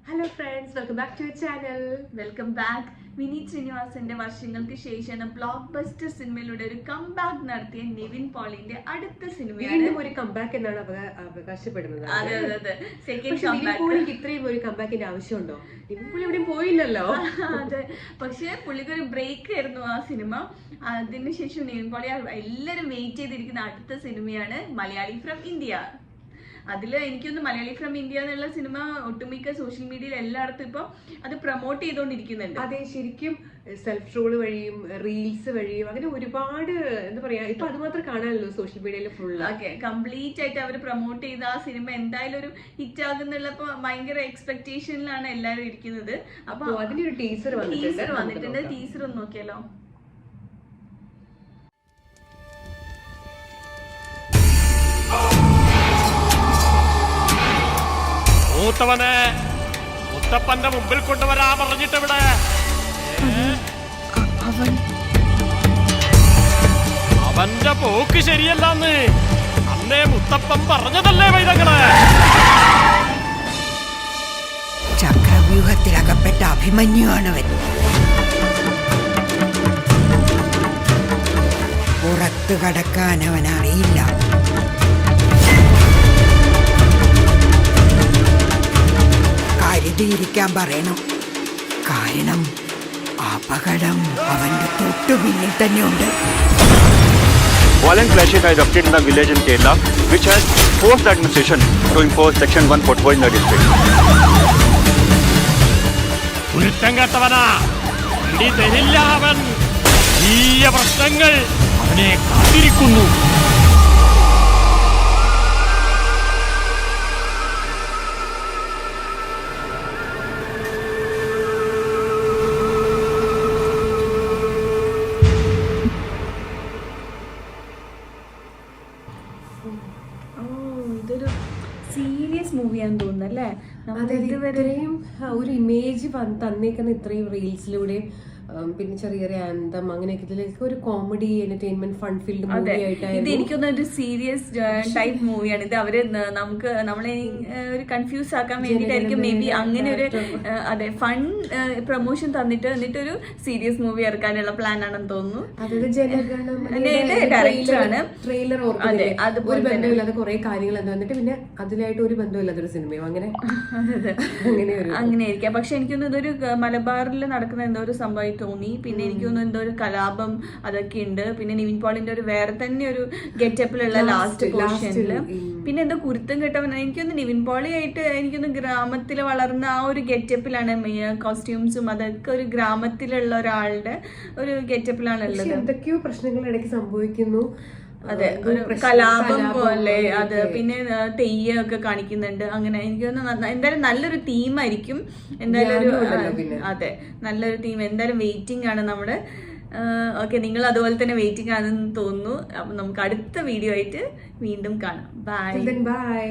Hello friends, welcome back to our channel. Welcome back. Vineeth ശ്രീനിവാസന്റെ വർഷങ്ങൾക്ക് ശേഷം ബ്ലോക്ക് ബസ്റ്റർ സിനിമയിലൂടെ ഒരു കംബാക്ക് നടത്തിയ നിവിൻ പോളിന്റെ അടുത്ത സിനിമയാണ്. ഒരു കംബാക്ക് എന്നാണ് അവകാശപ്പെടുന്നത്. അതെ സെക്കൻഡ് കംബാക്ക്. ഇത്രയും ഒരു കംബാക്കിന്റെ ആവശ്യമുണ്ടോ? നിവിൻ പോളി എവിടെയും പോയില്ലല്ലോ. അതെ, പക്ഷെ പുള്ളിക്ക് ഒരു ബ്രേക്ക് ആയിരുന്നു ആ സിനിമ. അതിനുശേഷം നിവിൻ പോളി എല്ലാരും വെയിറ്റ് ചെയ്തിരിക്കുന്ന അടുത്ത സിനിമയാണ് മലയാളി ഫ്രം ഇന്ത്യ. അതില് എനിക്കൊന്ന് മലയാളി ഫ്രം ഇന്ത്യ എന്നുള്ള സിനിമ ഒട്ടുമിക്ക സോഷ്യൽ മീഡിയയിൽ എല്ലായിടത്തും ഇപ്പൊ അത് പ്രൊമോട്ട് ചെയ്തുകൊണ്ടിരിക്കുന്നുണ്ട്. അതെ, ശരിക്കും സെൽഫ് ട്രോള് വഴിയും റീൽസ് വഴിയും അങ്ങനെ ഒരുപാട് എന്താ പറയാ, ഇപ്പൊ അത് മാത്രം കാണാനല്ലോ സോഷ്യൽ മീഡിയയിൽ ഫുൾ. ഓക്കെ, കംപ്ലീറ്റ് ആയിട്ട് അവർ പ്രൊമോട്ട് ചെയ്ത ആ സിനിമ എന്തായാലും ഒരു ഹിറ്റ് ആകുന്നുള്ളപ്പോ ഭയങ്കര എക്സ്പെക്ടേഷനിലാണ് എല്ലാവരും ഇരിക്കുന്നത്. അപ്പൊ അതിനൊരു ടീസർ വന്നിട്ടുണ്ട്. ടീസർ ഒന്ന് നോക്കിയാലോ. മൂത്തവനെ മുത്തപ്പന്റെ മുമ്പിൽ കൊണ്ടുവരാ പറഞ്ഞിട്ട് ഇവിടെ അവന്റെ പോക്ക് ശരിയല്ലെന്ന് അന്നേ മുത്തപ്പൻ പറഞ്ഞതല്ലേ വൈദങ്ങളെ. ചക്രവ്യൂഹത്തിലകപ്പെട്ട അഭിമന്യുവാണവൻ. പുറത്തു കടക്കാൻ അവൻ അറിയില്ല. കരുതിയിരിക്കാൻ പറയണം, കാരണം അപകടം അവന്റെ തൊട്ടുപിന്നിൽ തന്നെയുണ്ട്. Violent clashes have erupted in the village in Kerala, which has forced the administration to impose Section 144 in the district. കുരുത്തം കേട്ടവനാ, ഇടി തരില്ല അവൻ. വലിയ പ്രശ്നങ്ങൾ അവനെ കാത്തിരിക്കുന്നു. ഇതൊരു സീരിയസ് മൂവിയാന്ന് തോന്നുന്നു അല്ലേ? ഇതുവരെയും ഒരു ഇമേജ് തന്നേക്കുന്ന ഇത്രയും റീൽസിലൂടെ പിന്നെ ചെറിയ ആന്തം അങ്ങനെയൊക്കെ ഇതിലേക്ക് ഒരു comedy entertainment fun field movie ആയിട്ടായിരുന്നു. ഇത് എനിക്കൊന്നും ഒരു സീരിയസ് ടൈപ്പ് മൂവിയാണ്. ഇത് അവര് നമ്മളെ ഒരു കൺഫ്യൂസ് ആക്കാൻ വേണ്ടിയിട്ടായിരിക്കും മേ ബി അങ്ങനെ ഒരു അതെ ഫൺ പ്രൊമോഷൻ എന്നിട്ടൊരു സീരിയസ് മൂവി ഇറക്കാനുള്ള പ്ലാൻ ആണെന്ന് തോന്നുന്നു. ഡയറക്ടറാണ്. ട്രെയിലർ ഒരു ബന്ധമില്ലാതെ കുറെ കാര്യങ്ങൾ എന്നിട്ട് പിന്നെ അതിലായിട്ട് ഒരു ബന്ധമില്ലാത്തൊരു സിനിമയും അങ്ങനെ ആയിരിക്കാം. പക്ഷെ എനിക്കൊന്നും ഇതൊരു മലബാറിൽ നടക്കുന്ന എന്തോ ഒരു സംഭവം തോന്നി. പിന്നെ എനിക്ക് തോന്നുന്നു എന്തോ ഒരു കലാപം അതൊക്കെ ഉണ്ട്. പിന്നെ നിവിൻ പോളിന്റെ ഒരു വേറെ തന്നെ ഒരു ഗെറ്റപ്പിലുള്ള ലാസ്റ്റ് പോർഷനില് പിന്നെ എന്തോ കുരുത്തം കേട്ടവൻ. എനിക്കൊന്ന് നിവിൻ പോളി ആയിട്ട് എനിക്കൊന്ന് ഗ്രാമത്തിൽ വളർന്ന ആ ഒരു ഗെറ്റപ്പിലാണ് കോസ്റ്റ്യൂംസും അതൊക്കെ ഒരു ഗ്രാമത്തിലുള്ള ഒരാളുടെ ഒരു ഗെറ്റപ്പിലാണ് ഉള്ളത്. എന്തൊക്കെയോ പ്രശ്നങ്ങൾ ഇടയ്ക്ക് സംഭവിക്കുന്നു. അതെ, ഒരു കലാപം പോലെ അത് പിന്നെ തെയ്യൊക്കെ കാണിക്കുന്നുണ്ട്. അങ്ങനെ എനിക്ക് തോന്നുന്നു എന്തായാലും നല്ലൊരു തീമായിരിക്കും. എന്തായാലും അതെ, നല്ലൊരു തീം. എന്തായാലും വെയിറ്റിംഗ് ആണ് നമ്മുടെ. ഓക്കെ, നിങ്ങൾ അതുപോലെ തന്നെ വെയിറ്റിംഗ് ആണെന്ന് തോന്നുന്നു. അപ്പൊ നമുക്ക് അടുത്ത വീഡിയോ ആയിട്ട് വീണ്ടും കാണാം. ബൈ.